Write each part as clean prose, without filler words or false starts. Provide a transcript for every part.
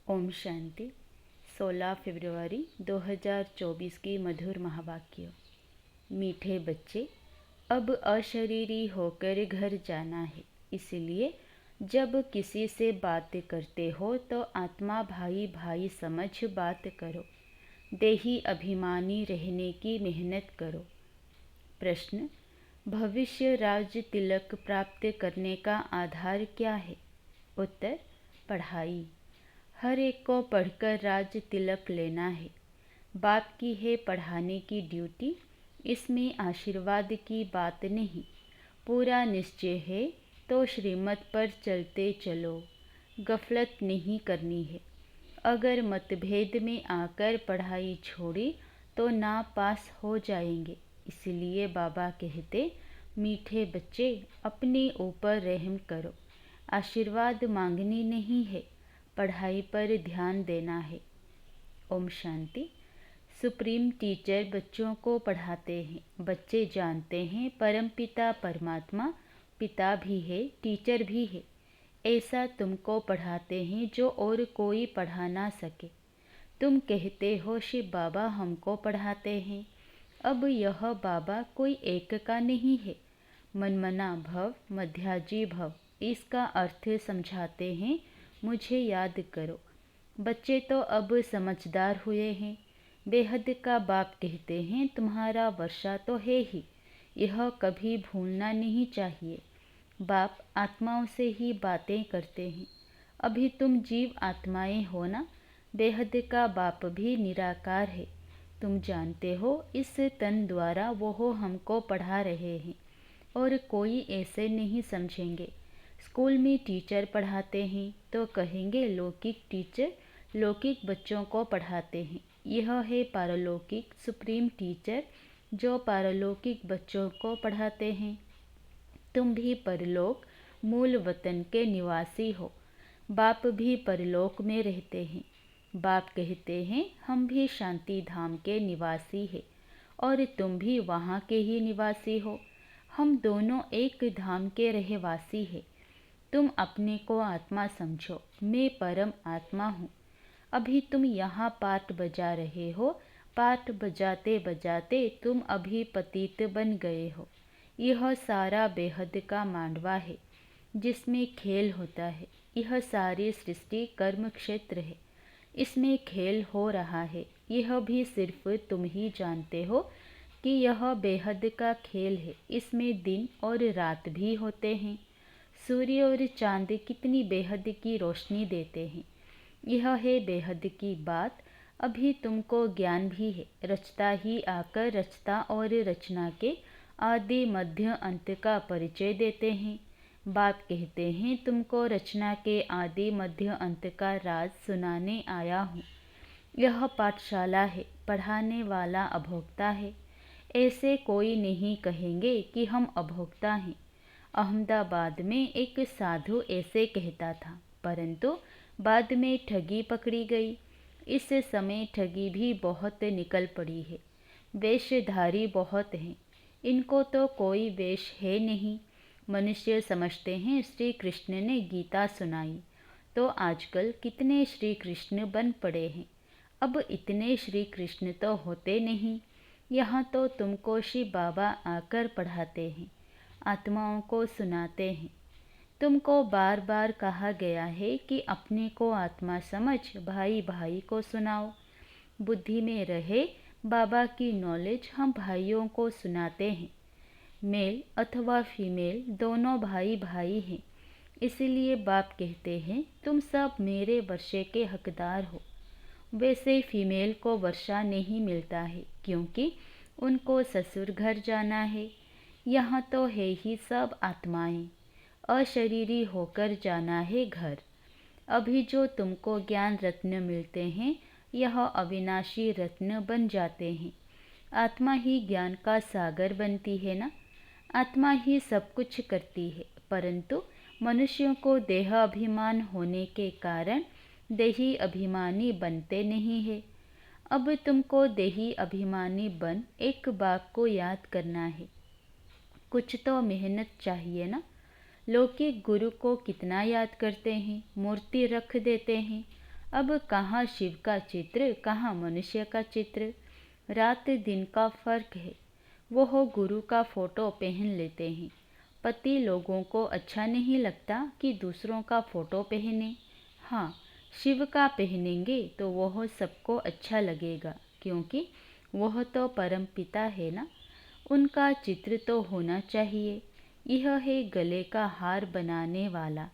ओम शांति। 16 फरवरी 2024 की मधुर महावाक्य। मीठे बच्चे, अब अशरीरी होकर घर जाना है, इसलिए जब किसी से बात करते हो तो आत्मा भाई भाई समझ बात करो। देही अभिमानी रहने की मेहनत करो। प्रश्न: भविष्य राज तिलक प्राप्त करने का आधार क्या है? उत्तर: पढ़ाई। हर एक को पढ़कर राज तिलक लेना है। बाप की है पढ़ाने की ड्यूटी, इसमें आशीर्वाद की बात नहीं। पूरा निश्चय है तो श्रीमत पर चलते चलो, गफलत नहीं करनी है। अगर मतभेद में आकर पढ़ाई छोड़ी तो ना पास हो जाएंगे। इसलिए बाबा कहते, मीठे बच्चे, अपने ऊपर रहम करो। आशीर्वाद मांगनी नहीं है, पढ़ाई पर ध्यान देना है। ओम शांति। सुप्रीम टीचर बच्चों को पढ़ाते हैं। बच्चे जानते हैं परमपिता परमात्मा पिता भी है, टीचर भी है। ऐसा तुमको पढ़ाते हैं जो और कोई पढ़ा ना सके। तुम कहते हो शिव बाबा हमको पढ़ाते हैं। अब यह बाबा कोई एक का नहीं है। मनमना भव, मध्याजी भव, इसका अर्थ समझाते हैं। मुझे याद करो। बच्चे तो अब समझदार हुए हैं। बेहद का बाप कहते हैं, तुम्हारा वर्षा तो है ही, यह कभी भूलना नहीं चाहिए। बाप आत्माओं से ही बातें करते हैं। अभी तुम जीव आत्माएं हो ना। बेहद का बाप भी निराकार है। तुम जानते हो इस तन द्वारा वो हमको पढ़ा रहे हैं और कोई ऐसे नहीं समझेंगे। स्कूल में टीचर पढ़ाते हैं तो कहेंगे लौकिक टीचर लौकिक बच्चों को पढ़ाते हैं। यह है पारलौकिक सुप्रीम टीचर जो पारलौकिक बच्चों को पढ़ाते हैं। तुम भी परलोक मूल वतन के निवासी हो। बाप भी परलोक में रहते हैं। बाप कहते हैं हम भी शांति धाम के निवासी हैं और तुम भी वहाँ के ही निवासी हो। हम दोनों एक धाम के रहवासी हैं। तुम अपने को आत्मा समझो, मैं परम आत्मा हूँ। अभी तुम यहाँ पाठ बजा रहे हो। पाठ बजाते बजाते तुम अभी पतित बन गए हो। यह सारा बेहद का मांडवा है जिसमें खेल होता है। यह सारी सृष्टि कर्म क्षेत्र है, इसमें खेल हो रहा है। यह भी सिर्फ तुम ही जानते हो कि यह बेहद का खेल है। इसमें दिन और रात भी होते हैं। सूर्य और चांद कितनी बेहद की रोशनी देते हैं। यह है बेहद की बात। अभी तुमको ज्ञान भी है। रचता ही आकर रचता और रचना के आदि मध्य अंत का परिचय देते हैं। बाप कहते हैं तुमको रचना के आदि मध्य अंत का राज सुनाने आया हूँ। यह पाठशाला है, पढ़ाने वाला अभोक्ता है। ऐसे कोई नहीं कहेंगे कि हम अभोक्ता हैं। अहमदाबाद में एक साधु ऐसे कहता था, परंतु बाद में ठगी पकड़ी गई। इस समय ठगी भी बहुत निकल पड़ी है। वेशधारी बहुत हैं, इनको तो कोई वेश है नहीं। मनुष्य समझते हैं श्री कृष्ण ने गीता सुनाई, तो आजकल कितने श्री कृष्ण बन पड़े हैं। अब इतने श्री कृष्ण तो होते नहीं। यहाँ तो तुमको शिव बाबा आकर पढ़ाते हैं, आत्माओं को सुनाते हैं। तुमको बार बार कहा गया है कि अपने को आत्मा समझ भाई भाई को सुनाओ। बुद्धि में रहे बाबा की नॉलेज हम भाइयों को सुनाते हैं। मेल अथवा फीमेल दोनों भाई भाई हैं। इसलिए बाप कहते हैं तुम सब मेरे वर्षे के हकदार हो। वैसे फीमेल को वर्षा नहीं मिलता है क्योंकि उनको ससुर घर जाना है। यहाँ तो है ही सब आत्माएं। अशरीरी होकर जाना है घर। अभी जो तुमको ज्ञान रत्न मिलते हैं यह अविनाशी रत्न बन जाते हैं। आत्मा ही ज्ञान का सागर बनती है ना। आत्मा ही सब कुछ करती है, परंतु मनुष्यों को देह अभिमान होने के कारण देही अभिमानी बनते नहीं है। अब तुमको देही अभिमानी बन एक बात को याद करना है। कुछ तो मेहनत चाहिए ना। लौकिक गुरु को कितना याद करते हैं, मूर्ति रख देते हैं। अब कहाँ शिव का चित्र, कहाँ मनुष्य का चित्र। रात दिन का फर्क है। वो गुरु का फोटो पहन लेते हैं। पति लोगों को अच्छा नहीं लगता कि दूसरों का फोटो पहने। हाँ, शिव का पहनेंगे तो वह सबको अच्छा लगेगा, क्योंकि वह तो परम पिता है ना। उनका चित्र तो होना चाहिए। यह है गले का हार बनाने वाला।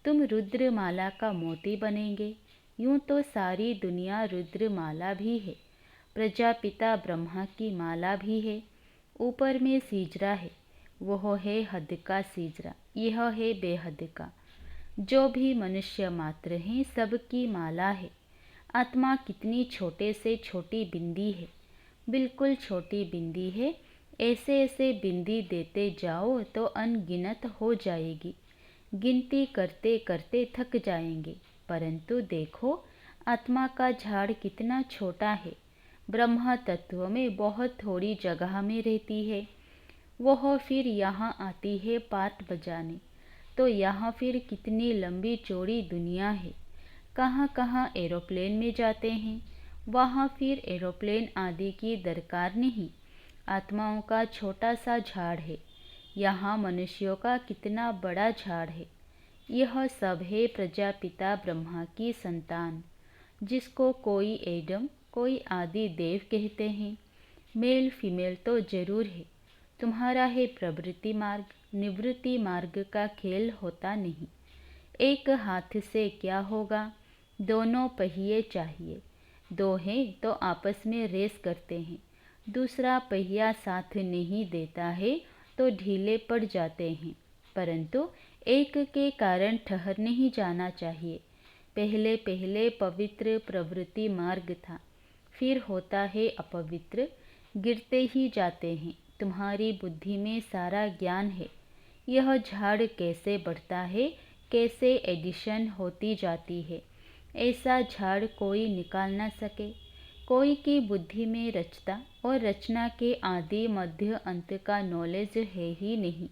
तुम रुद्रमाला का मोती बनेंगे। यूं तो सारी दुनिया रुद्रमाला भी है, प्रजापिता ब्रह्मा की माला भी है। ऊपर में सीजरा है, वह है हद का सीजरा, यह है बेहद का। जो भी मनुष्य मात्र हैं सबकी माला है। आत्मा कितनी छोटे से छोटी बिंदी है, बिल्कुल छोटी बिंदी है। ऐसे ऐसे बिंदी देते जाओ तो अनगिनत हो जाएगी। गिनती करते करते थक जाएंगे। परंतु देखो, आत्मा का झाड़ कितना छोटा है। ब्रह्म तत्व में बहुत थोड़ी जगह में रहती है। वह फिर यहाँ आती है पाट बजाने। तो यहाँ फिर कितनी लंबी चौड़ी दुनिया है। कहाँ कहाँ एरोप्लेन में जाते हैं, वहाँ फिर एरोप्लेन आदि की दरकार नहीं। आत्माओं का छोटा सा झाड़ है, यहाँ मनुष्यों का कितना बड़ा झाड़ है। यह सब है प्रजापिता ब्रह्मा की संतान, जिसको कोई एडम कोई आदि देव कहते हैं। मेल फीमेल तो जरूर है। तुम्हारा है प्रवृत्ति मार्ग, निवृत्ति मार्ग का खेल होता नहीं। एक हाथ से क्या होगा, दोनों पहिए चाहिए। दो हैं तो आपस में रेस करते हैं। दूसरा पहिया साथ नहीं देता है तो ढीले पड़ जाते हैं। परंतु एक के कारण ठहर नहीं जाना चाहिए। पहले पहले पवित्र प्रवृत्ति मार्ग था, फिर होता है अपवित्र, गिरते ही जाते हैं। तुम्हारी बुद्धि में सारा ज्ञान है। यह झाड़ कैसे बढ़ता है, कैसे एडिशन होती जाती है, ऐसा झाड़ कोई निकाल न सके। कोई की बुद्धि में रचता और रचना के आदि मध्य अंत का नॉलेज है ही नहीं।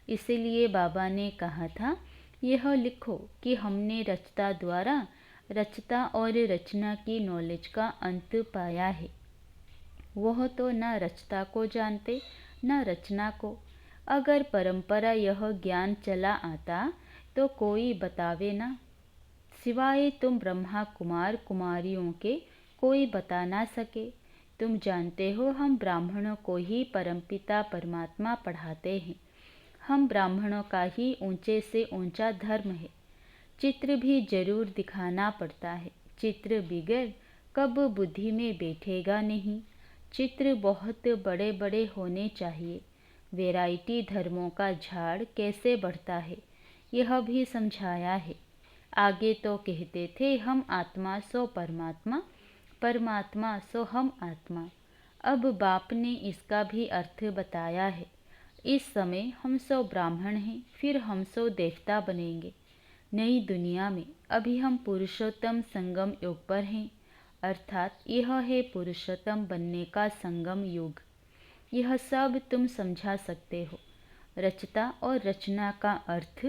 इसलिए बाबा ने कहा था, यह लिखो कि हमने रचता द्वारा रचता और रचना की नॉलेज का अंत पाया है। वह तो न रचता को जानते न रचना को। अगर परंपरा यह ज्ञान चला आता तो कोई बतावे ना। सिवाय तुम ब्रह्मा कुमार कुमारियों के कोई बता ना सके। तुम जानते हो, हम ब्राह्मणों को ही परमपिता परमात्मा पढ़ाते हैं। हम ब्राह्मणों का ही ऊंचे से ऊंचा धर्म है। चित्र भी जरूर दिखाना पड़ता है। चित्र बिगड़ कब बुद्धि में बैठेगा नहीं। चित्र बहुत बड़े बड़े होने चाहिए। वैरायटी धर्मों का झाड़ कैसे बढ़ता है, यह भी समझाया है। आगे तो कहते थे, हम आत्मा सो परमात्मा, परमात्मा सो हम आत्मा। अब बाप ने इसका भी अर्थ बताया है। इस समय हम सो ब्राह्मण हैं, फिर हम सो देवता बनेंगे नई दुनिया में। अभी हम पुरुषोत्तम संगम युग पर हैं, अर्थात यह है पुरुषोत्तम बनने का संगम युग। यह सब तुम समझा सकते हो। रचता और रचना का अर्थ,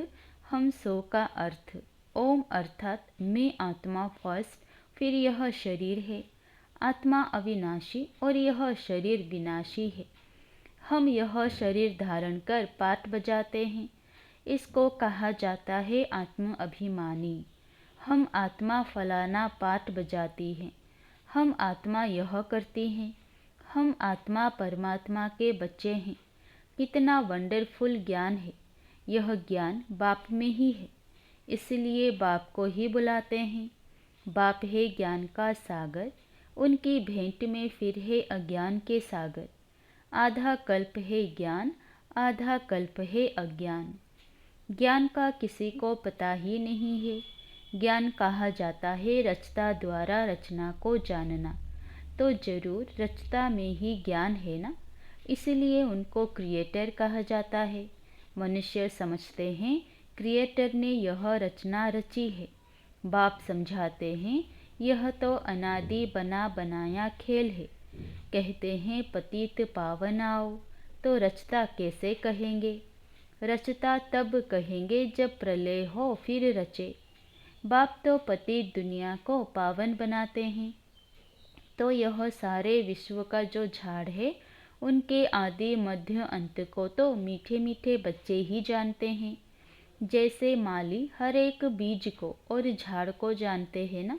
हम सो का अर्थ। ओम अर्थात मैं आत्मा फर्स्ट, फिर यह शरीर है। आत्मा अविनाशी और यह शरीर विनाशी है। हम यह शरीर धारण कर पाट बजाते हैं। इसको कहा जाता है आत्म अभिमानी। हम आत्मा फलाना पाट बजाती हैं। हम आत्मा यह करती हैं। हम आत्मा परमात्मा के बच्चे हैं। कितना वंडरफुल ज्ञान है। यह ज्ञान बाप में ही है, इसलिए बाप को ही बुलाते हैं। बाप है ज्ञान का सागर, उनकी भेंट में फिर है अज्ञान के सागर। आधा कल्प है ज्ञान, आधा कल्प है अज्ञान। ज्ञान का किसी को पता ही नहीं है। ज्ञान कहा जाता है रचता द्वारा रचना को जानना। तो जरूर रचता में ही ज्ञान है ना, इसलिए उनको क्रिएटर कहा जाता है। मनुष्य समझते हैं क्रिएटर ने यह रचना रची है। बाप समझाते हैं यह तो अनादि बना बनाया खेल है। कहते हैं पतित पावन आओ, तो रचता कैसे कहेंगे। रचता तब कहेंगे जब प्रलय हो फिर रचे। बाप तो पतित दुनिया को पावन बनाते हैं। तो यह सारे विश्व का जो झाड़ है, उनके आदि मध्य अंत को तो मीठे मीठे बच्चे ही जानते हैं। जैसे माली हर एक बीज को और झाड़ को जानते हैं ना।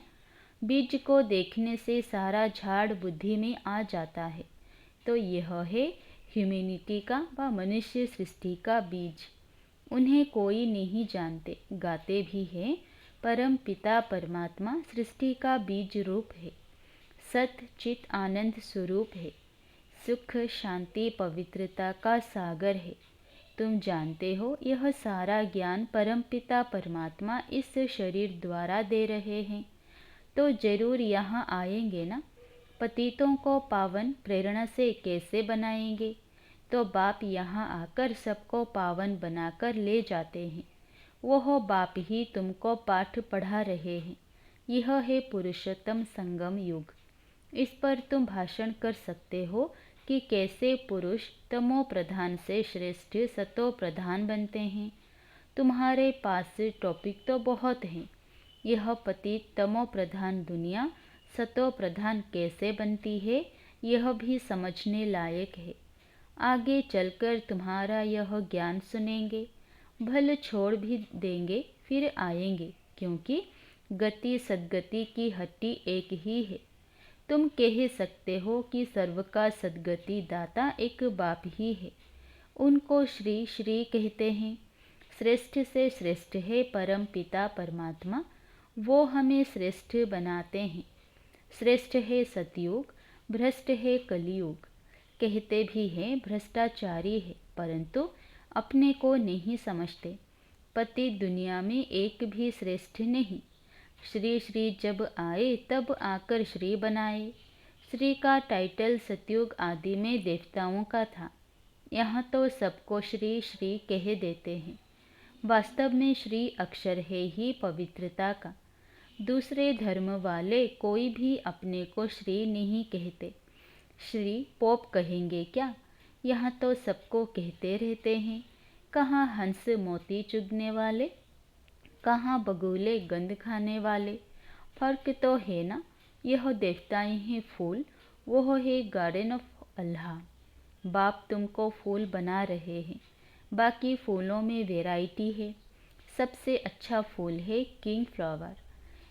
बीज को देखने से सारा झाड़ बुद्धि में आ जाता है। तो यह है ह्यूमैनिटी का व मनुष्य सृष्टि का बीज। उन्हें कोई नहीं जानते, गाते भी हैं। परम पिता परमात्मा सृष्टि का बीज रूप है, सत चित आनंद स्वरूप है, सुख शांति पवित्रता का सागर है। तुम जानते हो यह सारा ज्ञान परमपिता परमात्मा इस शरीर द्वारा दे रहे हैं। तो जरूर यहाँ आएंगे ना। पतितों को पावन प्रेरणा से कैसे बनाएंगे? तो बाप यहाँ आकर सबको पावन बनाकर ले जाते हैं। वह बाप ही तुमको पाठ पढ़ा रहे हैं। यह है पुरुषोत्तम संगम युग। इस पर तुम भाषण कर सकते हो कि कैसे पुरुष तमो प्रधान से श्रेष्ठ सतो प्रधान बनते हैं। तुम्हारे पास टॉपिक तो बहुत हैं। यह पतित तमो प्रधान दुनिया सतो प्रधान कैसे बनती है, यह भी समझने लायक है। आगे चलकर तुम्हारा यह ज्ञान सुनेंगे, भले छोड़ भी देंगे फिर आएंगे, क्योंकि गति सद्गति की हट्टी एक ही है। तुम कह सकते हो कि सर्व का सद्गति दाता एक बाप ही है। उनको श्री श्री कहते हैं। श्रेष्ठ से श्रेष्ठ है परम पिता परमात्मा, वो हमें श्रेष्ठ बनाते हैं। श्रेष्ठ है सतयुग, भ्रष्ट है कलियुग। कहते भी हैं भ्रष्टाचारी है, परंतु अपने को नहीं समझते। पति दुनिया में एक भी श्रेष्ठ नहीं। श्री श्री जब आए तब आकर श्री बनाए। श्री का टाइटल सतयुग आदि में देवताओं का था। यहाँ तो सबको श्री श्री कह देते हैं। वास्तव में श्री अक्षर है ही पवित्रता का। दूसरे धर्म वाले कोई भी अपने को श्री नहीं कहते। श्री पोप कहेंगे क्या? यहाँ तो सबको कहते रहते हैं। कहाँ हंस मोती चुगने वाले, कहाँ बगुले गंध खाने वाले। फर्क तो है ना। यह देवताएं हैं फूल, वो है गार्डन ऑफ अल्लाह। बाप तुमको फूल बना रहे हैं। बाकी फूलों में वैरायटी है। सबसे अच्छा फूल है किंग फ्लावर।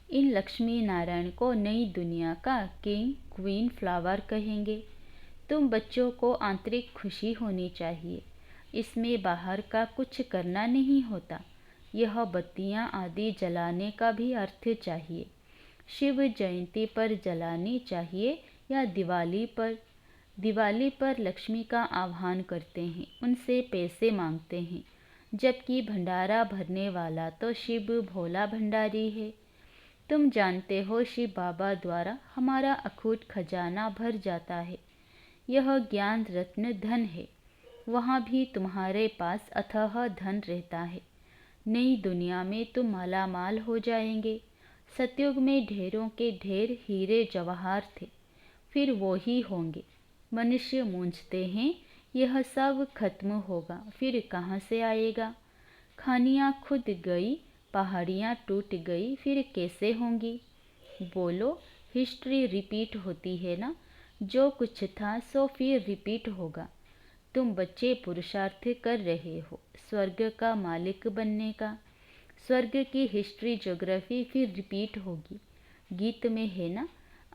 इन लक्ष्मी नारायण को नई दुनिया का किंग क्वीन फ्लावर कहेंगे। तुम बच्चों को आंतरिक खुशी होनी चाहिए। इसमें बाहर का कुछ करना नहीं होता। यह बत्तियां आदि जलाने का भी अर्थ चाहिए। शिव जयंती पर जलानी चाहिए या दिवाली पर? दिवाली पर लक्ष्मी का आह्वान करते हैं, उनसे पैसे मांगते हैं, जबकि भंडारा भरने वाला तो शिव भोला भंडारी है। तुम जानते हो शिव बाबा द्वारा हमारा अखूट खजाना भर जाता है। यह ज्ञान रत्न धन है। वहाँ भी तुम्हारे पास अथाह धन रहता है। नई दुनिया में तुम मालामाल हो जाएंगे। सतयुग में ढेरों के ढेर हीरे जवाहर थे, फिर वो ही होंगे। मनुष्य मूंझते हैं यह सब खत्म होगा, फिर कहाँ से आएगा? खानियाँ खुद गई, पहाड़ियाँ टूट गई, फिर कैसे होंगी? बोलो, हिस्ट्री रिपीट होती है ना। जो कुछ था सो फिर रिपीट होगा। तुम बच्चे पुरुषार्थ कर रहे हो स्वर्ग का मालिक बनने का। स्वर्ग की हिस्ट्री ज्योग्राफी फिर रिपीट होगी। गीत में है ना,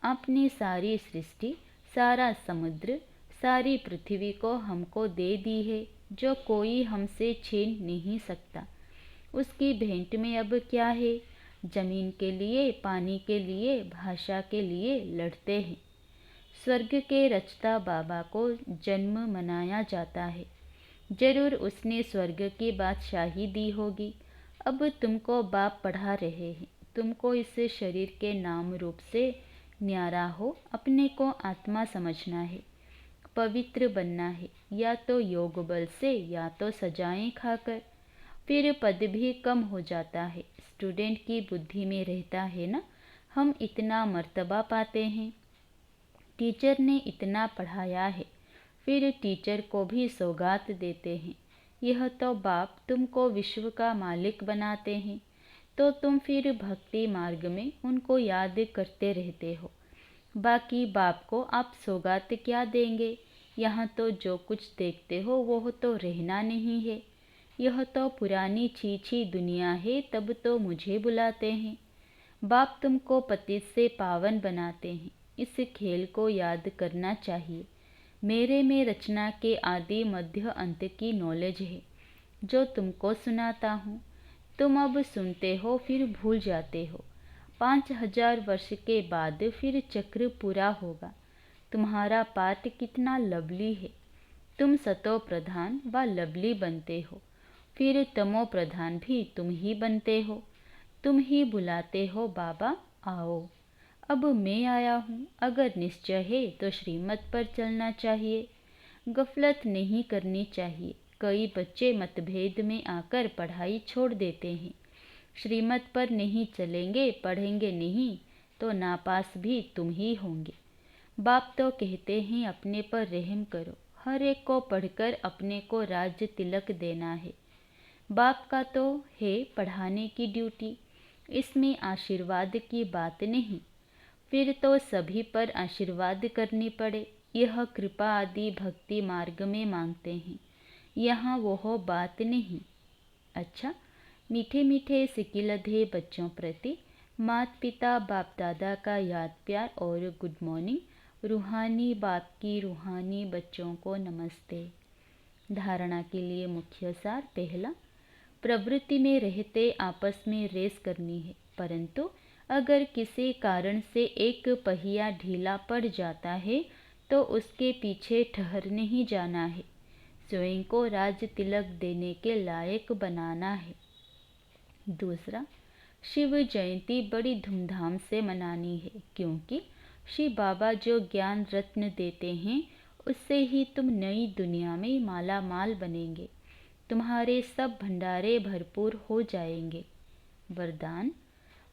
आपने सारी सृष्टि, सारा समुद्र, सारी पृथ्वी को हमको दे दी है, जो कोई हमसे छीन नहीं सकता। उसकी भेंट में अब क्या है? जमीन के लिए, पानी के लिए, भाषा के लिए लड़ते हैं। स्वर्ग के रचता बाबा को जन्म मनाया जाता है। जरूर उसने स्वर्ग की बादशाही दी होगी। अब तुमको बाप पढ़ा रहे हैं। तुमको इस शरीर के नाम रूप से न्यारा हो, अपने को आत्मा समझना है, पवित्र बनना है, या तो योग बल से या तो सजाएं खाकर। फिर पद भी कम हो जाता है। स्टूडेंट की बुद्धि में रहता है ना, हम इतना मर्तबा पाते हैं, टीचर ने इतना पढ़ाया है, फिर टीचर को भी सौगात देते हैं। यह तो बाप तुमको विश्व का मालिक बनाते हैं। तो तुम फिर भक्ति मार्ग में उनको याद करते रहते हो। बाकी बाप को आप सौगात क्या देंगे? यहाँ तो जो कुछ देखते हो वो तो रहना नहीं है। यह तो पुरानी छीछी दुनिया है, तब तो मुझे बुलाते हैं। बाप तुमको पतित से पावन बनाते हैं। इस खेल को याद करना चाहिए। मेरे में रचना के आदि मध्य अंत की नॉलेज है जो तुमको सुनाता हूँ। तुम अब सुनते हो फिर भूल जाते हो। 5000 वर्ष के बाद फिर चक्र पूरा होगा। तुम्हारा पाठ कितना लवली है। तुम सतो प्रधान व लवली बनते हो, फिर तमो प्रधान भी तुम ही बनते हो। तुम ही बुलाते हो बाबा आओ। अब मैं आया हूँ। अगर निश्चय है तो श्रीमत पर चलना चाहिए, गफलत नहीं करनी चाहिए। कई बच्चे मतभेद में आकर पढ़ाई छोड़ देते हैं। श्रीमत पर नहीं चलेंगे, पढ़ेंगे नहीं तो नापास भी तुम ही होंगे। बाप तो कहते हैं अपने पर रहम करो। हर एक को पढ़कर अपने को राज्य तिलक देना है। बाप का तो है पढ़ाने की ड्यूटी, इसमें आशीर्वाद की बात नहीं। फिर तो सभी पर आशीर्वाद करनी पड़े। यह कृपा आदि भक्ति मार्ग में मांगते हैं, यहाँ वो बात नहीं। अच्छा, मीठे मीठे सिकिलधे बच्चों प्रति माता पिता बाप दादा का याद प्यार और गुड मॉर्निंग। रूहानी बाप की रूहानी बच्चों को नमस्ते। धारणा के लिए मुख्य सार। पहला, प्रवृत्ति में रहते आपस में रेस करनी है, परंतु अगर किसी कारण से एक पहिया ढीला पड़ जाता है तो उसके पीछे ठहर नहीं जाना है। स्वयं को राज तिलक देने के लायक बनाना है। दूसरा, शिव जयंती बड़ी धूमधाम से मनानी है, क्योंकि शिव बाबा जो ज्ञान रत्न देते हैं उससे ही तुम नई दुनिया में माला माल बनेंगे। तुम्हारे सब भंडारे भरपूर हो जाएंगे। वरदान,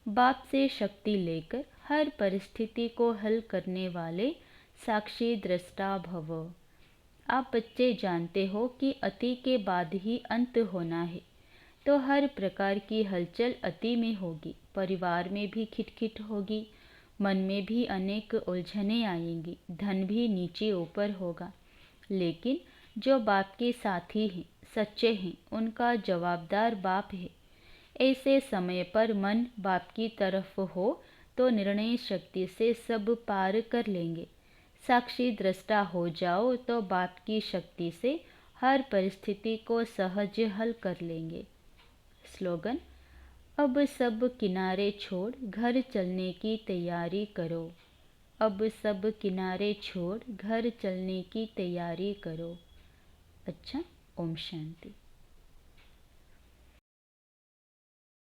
बाप से शक्ति लेकर हर परिस्थिति को हल करने वाले साक्षी दृष्टा भव। आप बच्चे जानते हो कि अति के बाद ही अंत होना है, तो हर प्रकार की हलचल अति में होगी। परिवार में भी खिटखिट होगी, मन में भी अनेक उलझनें आएंगी, धन भी नीचे ऊपर होगा। लेकिन जो बाप के साथी हैं, सच्चे हैं, उनका जवाबदार बाप है। ऐसे समय पर मन बाप की तरफ हो तो निर्णय शक्ति से सब पार कर लेंगे। साक्षी दृष्टा हो जाओ तो बाप की शक्ति से हर परिस्थिति को सहज हल कर लेंगे। स्लोगन, अब सब किनारे छोड़ घर चलने की तैयारी करो। अब सब किनारे छोड़ घर चलने की तैयारी करो। अच्छा, ओम शांति।